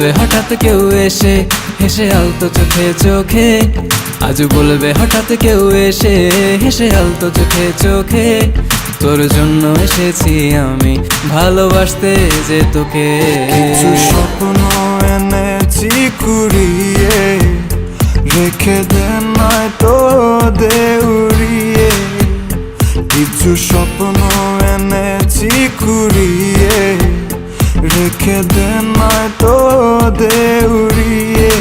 বলবে হঠাৎ কেউ এসে হেসে আলতো চোখে চোখে, আজ বলবে হঠাৎ কেউ এসে হেসে আলতো চোখে চোখে, তোর জন্য এসেছি আমি ভালোবাসতে যে তোকে। কিছু স্বপ্ন এনেছি কুড়িয়ে, রেখে দে নয়তো দে উড়িয়ে। কিছু স্বপ্ন এনেছি কুড়িয়ে, রেখে দে নয়তো দে উড়িয়ে।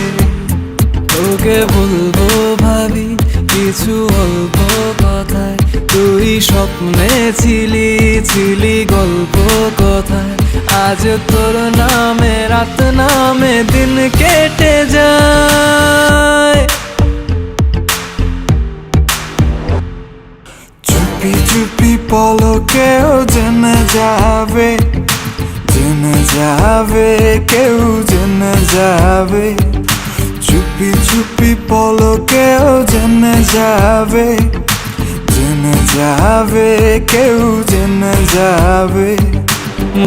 তোকে বলবো ভাবি কিছু অল্প কথায়, তুই স্বপ্নে ছিলি ছিলি গল্প কথায়, আজ তোর নামে রাত নামে দিন কেটে যায়। চুপি চুপি পলকেও জেনে যাবে, জেনে যাবে কেউ জেনে যাবে। চুপি চুপি পলকেও জেনে যাবে, জেনে যাবে কেউ জেনে যাবে।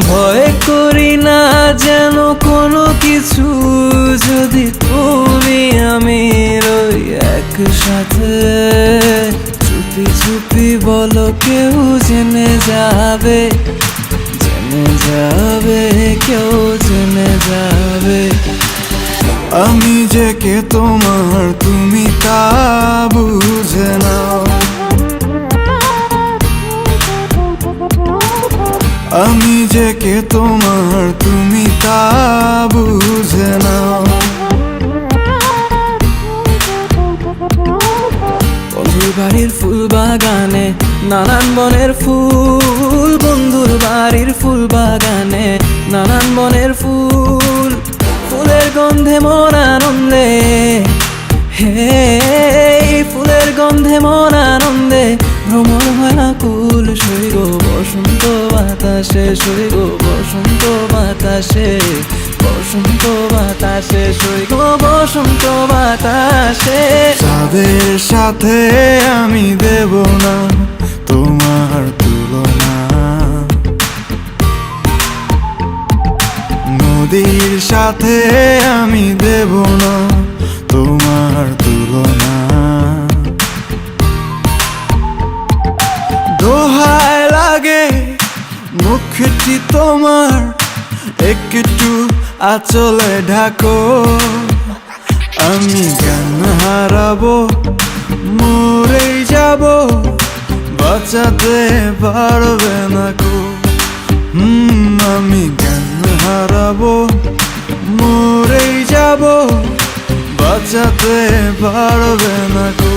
ভয় করি না যেন কোনো কিছু, যদি তুমি আমি রই একসাথে। চুপি চুপি বলো কেউ জেনে যাবে, জেনে যাবে কেউ জেনে যাবে। আমি যে কে তোমার তুমি তা বুঝে নাও, আমি যে কে তোমার তুমি তা বুঝে নাও। বন্ধুর বাড়ির ফুল বাগানে নানান বনের ফুল, বন্ধুর বাড়ির ফুল বাগানে নানান বনের ফুল, ফুলের গন্ধে মন আনন্দে, হে ফুলের গন্ধে মন আনন্দে ভ্রমণ হয় আকুল। সই গো বসন্ত বাতাসে, সই গো বসন্ত বাতাসে, বসন্ত বাতাসে, সই গো বসন্ত বাতাসে। তাদের সাথে আমি দেব না তোমার তুলনা, নদীর সাথে আমি দেব না তোমার তুলনা। দোহায় লাগে মুখটি তোমার, একটু আঁচলে ঢাকো। আমি জ্ঞান হারাবো, মরেই যাব, বাঁচাতে পারবে না কো। আমি জ্ঞান হারাবো, মরেই যাব, বাঁচাতে পারবে না কো।